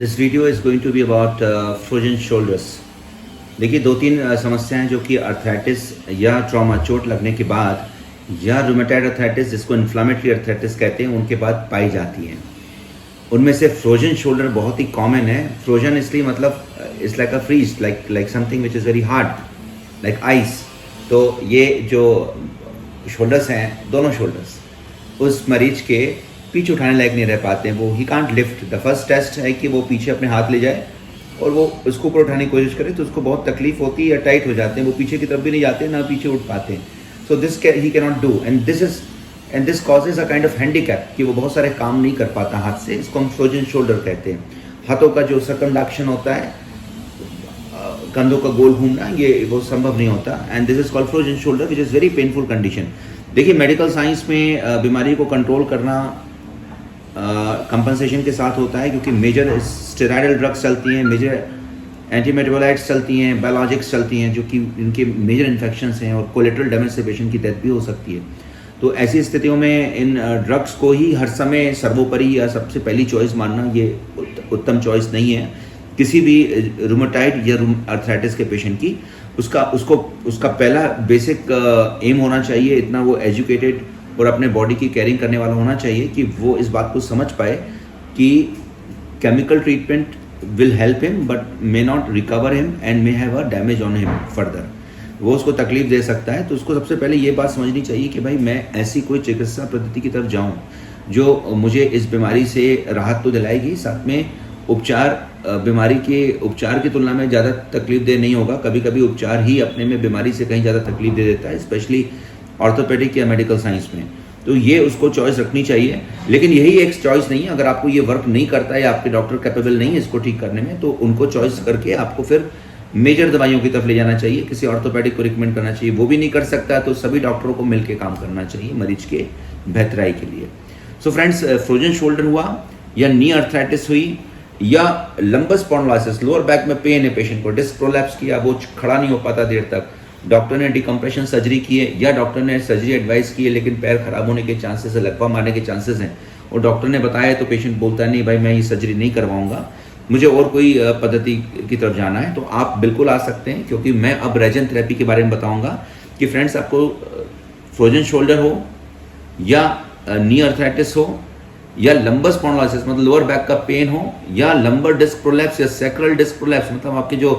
This video is going to be about frozen shoulders. देखिए दो तीन समस्याएं जो कि अर्थराइटिस या ट्रॉमा चोट लगने के बाद या रूमेटॉइड अर्थराइटिस जिसको इन्फ्लामेटरी अर्थराइटिस कहते हैं उनके बाद पाई जाती हैं। उनमें से फ्रोजन शोल्डर बहुत ही कॉमन है। फ्रोजन इसलिए मतलब it's like a freeze, like something which is very hard like ice. तो ये जो शोल्डर्स हैं, दोनों शोल्डर्स उस मरीज के पीछे उठाने लायक नहीं रह पाते हैं। वो ही can't lift. The first test है कि वो पीछे अपने हाथ ले जाए और वो उसको ऊपर उठाने की कोशिश करे तो उसको बहुत तकलीफ होती है या टाइट हो जाते हैं, वो पीछे की तरफ भी नहीं जाते ना पीछे उठ पाते हैं। So this he can not do and this causes a kind of handicap कि वो बहुत सारे काम नहीं कर पाता हाथ से। इसको हम फ्रोजन शोल्डर कहते हैं। हाथों का जो सर्कमडक्शन होता है, कंधों का गोल घूमना, ये वो संभव नहीं होता and this is called frozen shoulder which is very painful condition. देखिए मेडिकल साइंस में बीमारी को कंट्रोल करना कंपनसेशन के साथ होता है, क्योंकि मेजर स्टेरॉयडल ड्रग्स चलती हैं, मेजर एंटीमेटाबोलाइट्स चलती हैं, बायोलॉजिक्स चलती हैं जो कि इनके मेजर इन्फेक्शंस हैं और कोलेटरल डैमेज से पेशेंट की डेथ भी हो सकती है। तो ऐसी स्थितियों में इन ड्रग्स को ही हर समय सर्वोपरि या सबसे पहली चॉइस मानना ये उत्तम चॉइस नहीं है। किसी भी रूमेटॉइड या अर्थराइटिस के पेशेंट की उसका पहला बेसिक एम होना चाहिए, इतना वो एजुकेटेड और अपने बॉडी की केयरिंग करने वाला होना चाहिए कि वो इस बात को समझ पाए कि chemical treatment will help him but may not recover him and may have a damage on him further. वो उसको तकलीफ दे सकता है। तो उसको सबसे पहले ये बात समझनी चाहिए कि भाई मैं ऐसी कोई चिकित्सा पद्धति की तरफ जाऊं जो मुझे इस बीमारी से राहत तो दिलाएगी, साथ में उपचार बीमारी के उपचार की तुलना में ज़्यादा तकलीफ दे नहीं होगा। कभी कभी उपचार ही अपने में बीमारी से कहीं ज़्यादा तकलीफ दे देता है, स्पेशली ऑर्थोपेडिक या मेडिकल साइंस में। तो ये उसको चॉइस रखनी चाहिए, लेकिन यही एक चॉइस नहीं है। अगर आपको ये वर्क नहीं करता है या आपके डॉक्टर कैपेबल नहीं है इसको ठीक करने में, तो उनको चॉइस करके आपको फिर मेजर दवाइयों की तरफ ले जाना चाहिए, किसी ऑर्थोपेडिक को रिकमेंड करना चाहिए। वो भी नहीं कर सकता तो सभी डॉक्टरों को मिलकर काम करना चाहिए मरीज के बेहतराई के लिए। सो फ्रेंड्स, फ्रोजन शोल्डर हुआ या नी अर्थराइटिस हुई या लंबस स्पॉन्डिलोसिस, लोअर बैक में पेन है पेशेंट को, डिस्क प्रोलैप्स किया, वो खड़ा नहीं हो पाता देर तक, डॉक्टर ने डिकम्प्रेशन सर्जरी की है या डॉक्टर ने सर्जरी एडवाइस की है लेकिन पैर खराब होने के चांसेस है, लकवा मारने के चांसेस हैं और डॉक्टर ने बताया तो पेशेंट बोलता है नहीं भाई मैं ये सर्जरी नहीं करवाऊंगा, मुझे और कोई पद्धति की तरफ जाना है, तो आप बिल्कुल आ सकते हैं। क्योंकि मैं अब रेजन थेरेपी के बारे में बताऊंगा कि फ्रेंड्स आपको फ्रोजन शोल्डर हो या नी अर्थराइटिस हो या लंबर स्पॉन्डिलोसिस मतलब लोअर बैक का पेन हो या लंबर डिस्क प्रोलैप्स या सैक्रल डिस्क प्रोलैप्स मतलब आपके जो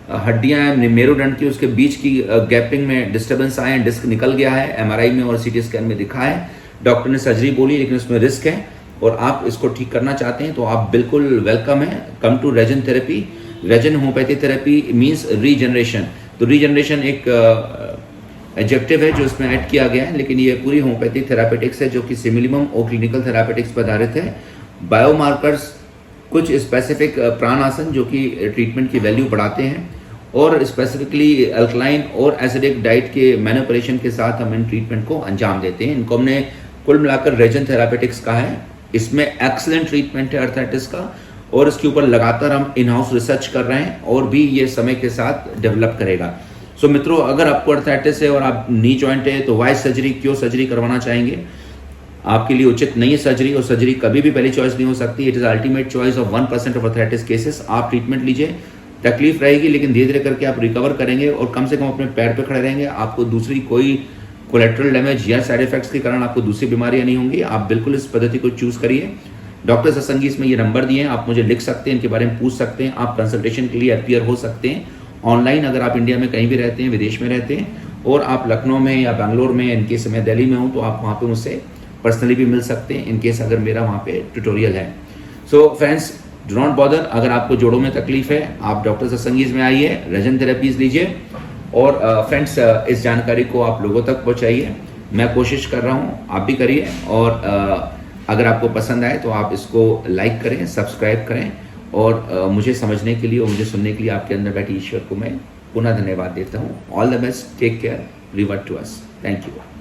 हड्डियां हैं मेरुदंड की उसके बीच की गैपिंग में डिस्टर्बेंस आए, डिस्क निकल गया है, एमआरआई में और सीटी स्कैन में दिखा है, डॉक्टर ने सर्जरी बोली लेकिन उसमें रिस्क है और आप इसको ठीक करना चाहते हैं तो आप बिल्कुल वेलकम है। Come to Regen therapy. Regen homeopathy therapy means regeneration. तो रीजनरेशन एक एडजेक्टिव है जो इसमें ऐड किया गया है, लेकिन ये पूरी होम्योपैथी थेरापेटिक्स है जो कि सिमिलिमम और क्लिनिकल थेरापेटिक्स पर आधारित है। बायोमार्कर्स, कुछ स्पेसिफिक प्राणासन जो कि ट्रीटमेंट की वैल्यू बढ़ाते हैं और स्पेसिफिकली अल्कलाइन और एसिडिक डाइट के मैनिपुलेशन के साथ हम इन ट्रीटमेंट को अंजाम देते हैं। इनको हमने कुल मिलाकर रेजन थेरापेटिक्स कहा है। इसमें एक्सीलेंट ट्रीटमेंट है अर्थराइटिस का और इसके ऊपर लगातार हम इन हाउस रिसर्च कर रहे हैं और भी ये समय के साथ डेवलप करेगा। सो मित्रों, अगर आपको अर्थराइटिस है और आप नी जॉइंट है तो वाई सर्जरी, क्यों सर्जरी करवाना चाहेंगे? आपके लिए उचित नहीं है सर्जरी और सर्जरी कभी भी पहली चॉइस नहीं हो सकती। It is ultimate choice of 1% of arthritis cases. आप ट्रीटमेंट लीजिए, तकलीफ रहेगी लेकिन धीरे धीरे करके आप रिकवर करेंगे और कम से कम अपने पैर पे खड़े रहेंगे। आपको दूसरी कोई कोलेट्रल डैमेज या साइड इफेक्ट्स के कारण आपको दूसरी बीमारियां नहीं होंगी। आप बिल्कुल इस पद्धति को चूज करिए। डॉक्टर सत्संगी इसमें ये नंबर दिए हैं, आप मुझे लिख सकते हैं, इनके बारे में पूछ सकते हैं। आप कंसल्टेशन के लिए अपीयर हो सकते हैं ऑनलाइन, अगर आप इंडिया में कहीं भी रहते हैं, विदेश में रहते हैं और आप लखनऊ में या बैंगलोर में, इनकेस मैं दिल्ली में हूँ तो आप वहाँ पे मुझसे पर्सनली भी मिल सकते हैं इनकेस अगर मेरा वहाँ पे ट्यूटोरियल है। So friends, do not bother. अगर आपको जोड़ों में तकलीफ है आप डॉक्टर सत्संगीज में आइए, रेजन थेरेपीज लीजिए और फ्रेंड्स इस जानकारी को आप लोगों तक पहुँचाइए। मैं कोशिश कर रहा हूँ, आप भी करिए और अगर आपको पसंद आए तो आप इसको लाइक करें, सब्सक्राइब करें और मुझे समझने के लिए और मुझे सुनने के लिए आपके अंदर बैठे ईश्वर को मैं पुनः धन्यवाद देता हूँ। All the best, take care, revert to us. Thank you.